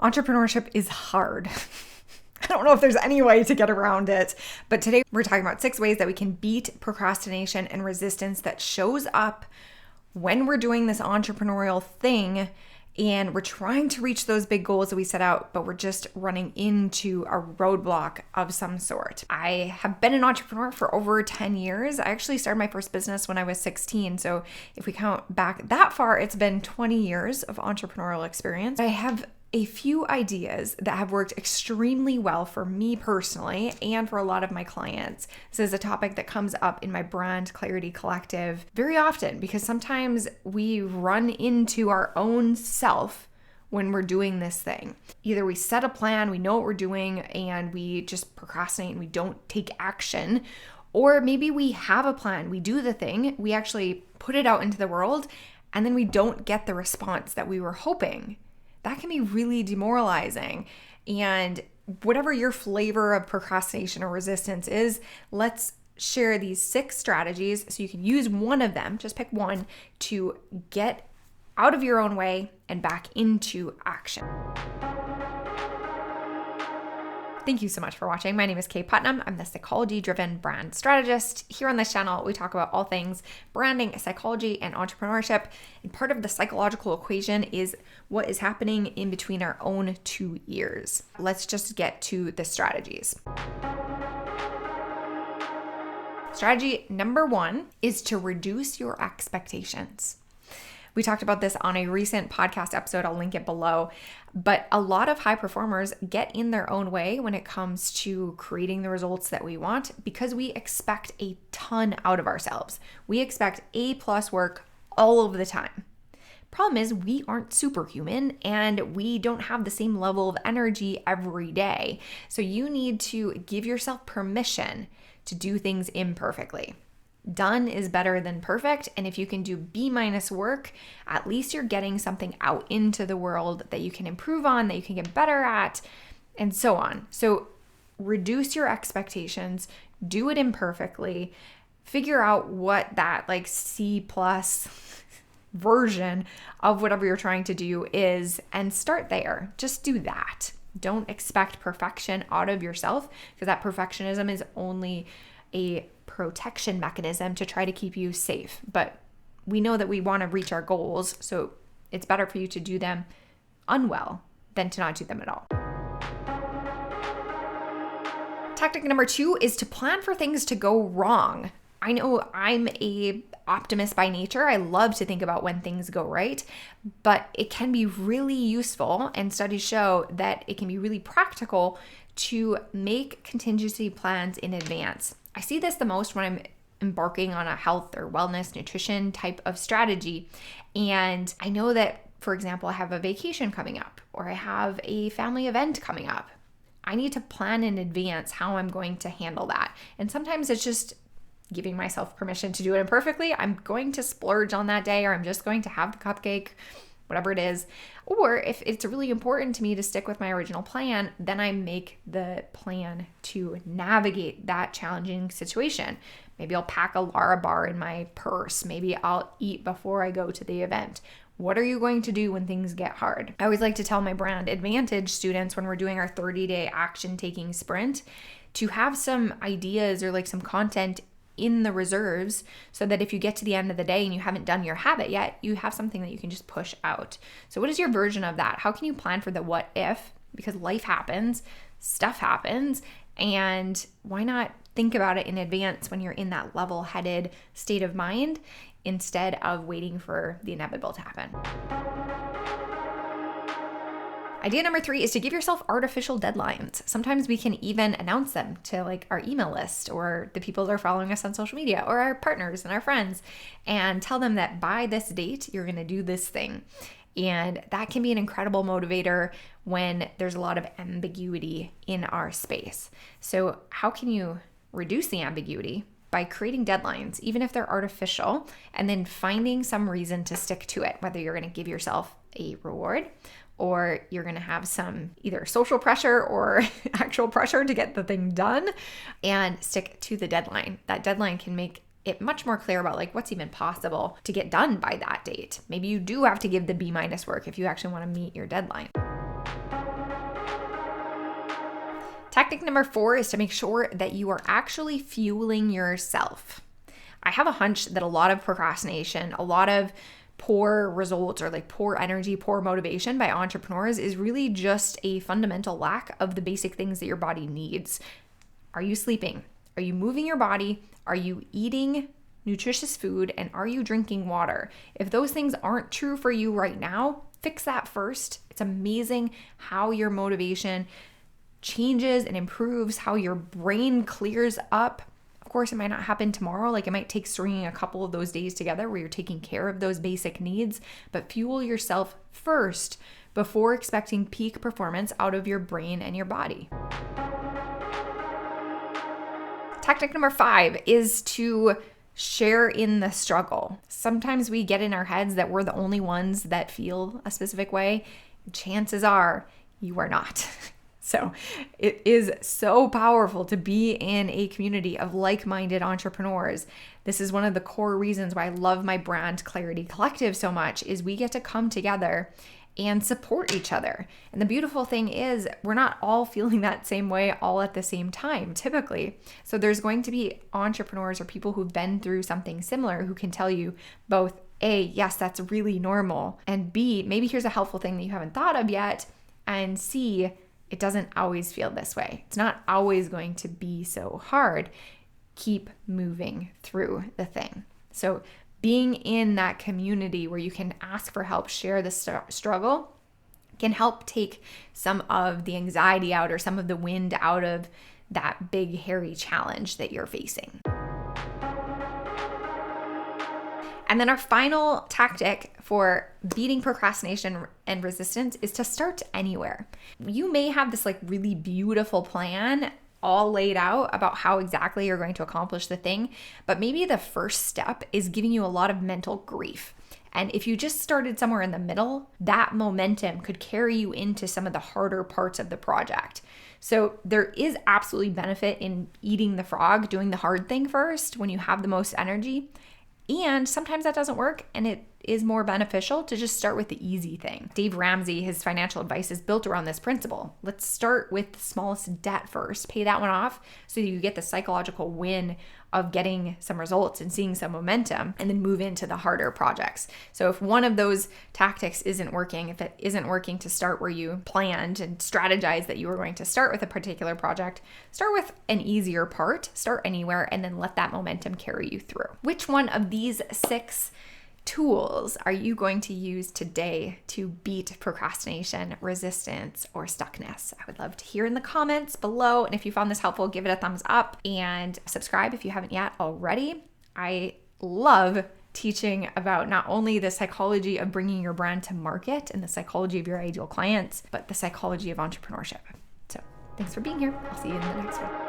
Entrepreneurship is hard. I don't know if there's any way to get around it, but today we're talking about 6 ways that we can beat procrastination and resistance that shows up when we're doing this entrepreneurial thing and we're trying to reach those big goals that we set out, but we're just running into a roadblock of some sort. I have been an entrepreneur for over 10 years. I actually started my first business when I was 16. So if we count back that far, it's been 20 years of entrepreneurial experience. I have a few ideas that have worked extremely well for me personally and for a lot of my clients. This is a topic that comes up in my Brand Clarity Collective very often because sometimes we run into our own self when we're doing this thing. Either we set a plan, we know what we're doing, and we just procrastinate and we don't take action, or maybe we have a plan, we do the thing, we actually put it out into the world, and then we don't get the response that we were hoping. That can be really demoralizing. And whatever your flavor of procrastination or resistance is, let's share these 6 strategies so you can use one of them, just pick one, to get out of your own way and back into action. Thank you so much for watching. My name is Kaye Putnam. I'm the psychology-driven brand strategist. Here on this channel, we talk about all things branding, psychology, and entrepreneurship. And part of the psychological equation is what is happening in between our own 2 ears. Let's just get to the strategies. Strategy number 1 is to reduce your expectations. We talked about this on a recent podcast episode. I'll link it below. But a lot of high performers get in their own way when it comes to creating the results that we want because we expect a ton out of ourselves. We expect A+ work all of the time. Problem is, we aren't superhuman and we don't have the same level of energy every day. So you need to give yourself permission to do things imperfectly. Done is better than perfect. And if you can do B- work, at least you're getting something out into the world that you can improve on, that you can get better at, and so on. So reduce your expectations, do it imperfectly, figure out what that C+ version of whatever you're trying to do is, and start there. Just do that. Don't expect perfection out of yourself because that perfectionism is only a protection mechanism to try to keep you safe. But we know that we want to reach our goals, so it's better for you to do them unwell than to not do them at all. Tactic number 2 is to plan for things to go wrong. I know I'm a optimist by nature. I love to think about when things go right, but it can be really useful, and studies show that it can be really practical to make contingency plans in advance. I see this the most when I'm embarking on a health or wellness, nutrition type of strategy. And I know that, for example, I have a vacation coming up or I have a family event coming up. I need to plan in advance how I'm going to handle that. And sometimes it's just giving myself permission to do it imperfectly. I'm going to splurge on that day, or I'm just going to have the cupcake, whatever it is. Or if it's really important to me to stick with my original plan, then I make the plan to navigate that challenging situation. Maybe I'll pack a Lara bar in my purse. Maybe I'll eat before I go to the event. What are you going to do when things get hard? I always like to tell my Brand Advantage students when we're doing our 30-day action-taking sprint to have some ideas or some content in the reserves so that if you get to the end of the day and you haven't done your habit yet, you have something that you can just push out. So what is your version of that? How can you plan for the what if? Because life happens, stuff happens, and why not think about it in advance when you're in that level-headed state of mind instead of waiting for the inevitable to happen? Idea number 3 is to give yourself artificial deadlines. Sometimes we can even announce them to our email list or the people that are following us on social media or our partners and our friends and tell them that by this date, you're going to do this thing. And that can be an incredible motivator when there's a lot of ambiguity in our space. So how can you reduce the ambiguity? By creating deadlines, even if they're artificial, and then finding some reason to stick to it, whether you're going to give yourself a reward or you're going to have some either social pressure or actual pressure to get the thing done, and stick to the deadline. That deadline can make it much more clear about what's even possible to get done by that date. Maybe you do have to give the B- work if you actually want to meet your deadline. Tactic number 4 is to make sure that you are actually fueling yourself. I have a hunch that a lot of procrastination, a lot of poor results or like poor energy, poor motivation by entrepreneurs is really just a fundamental lack of the basic things that your body needs. Are you sleeping? Are you moving your body? Are you eating nutritious food? And are you drinking water? If those things aren't true for you right now, fix that first. It's amazing how your motivation changes and improves, how your brain clears up. Of course, it might not happen tomorrow. Like, it might take stringing a couple of those days together where you're taking care of those basic needs, but fuel yourself first before expecting peak performance out of your brain and your body. Tactic number 5 is to share in the struggle. Sometimes we get in our heads that we're the only ones that feel a specific way. Chances are you are not. So it is so powerful to be in a community of like-minded entrepreneurs. This is one of the core reasons why I love my brand Clarity Collective so much, is we get to come together and support each other. And the beautiful thing is we're not all feeling that same way all at the same time, typically. So there's going to be entrepreneurs or people who've been through something similar who can tell you both, A, yes, that's really normal, and B, maybe here's a helpful thing that you haven't thought of yet, and C, it doesn't always feel this way. It's not always going to be so hard. Keep moving through the thing. So being in that community where you can ask for help, share the struggle, can help take some of the anxiety out or some of the wind out of that big, hairy challenge that you're facing. And then our final tactic for beating procrastination and resistance is to start anywhere. You may have this like really beautiful plan all laid out about how exactly you're going to accomplish the thing, but maybe the first step is giving you a lot of mental grief. And if you just started somewhere in the middle, that momentum could carry you into some of the harder parts of the project. So there is absolutely benefit in eating the frog, doing the hard thing first when you have the most energy. And sometimes that doesn't work, and it is more beneficial to just start with the easy thing. Dave Ramsey, his financial advice is built around this principle. Let's start with the smallest debt first, pay that one off so you get the psychological win of getting some results and seeing some momentum, and then move into the harder projects. So if one of those tactics isn't working, if it isn't working to start where you planned and strategized that you were going to start with a particular project, start with an easier part, start anywhere, and then let that momentum carry you through. Which one of these 6 tools are you going to use today to beat procrastination, resistance, or stuckness? I would love to hear in the comments below. And if you found this helpful, give it a thumbs up and subscribe if you haven't yet already. I love teaching about not only the psychology of bringing your brand to market and the psychology of your ideal clients, but the psychology of entrepreneurship. So thanks for being here. I'll see you in the next one.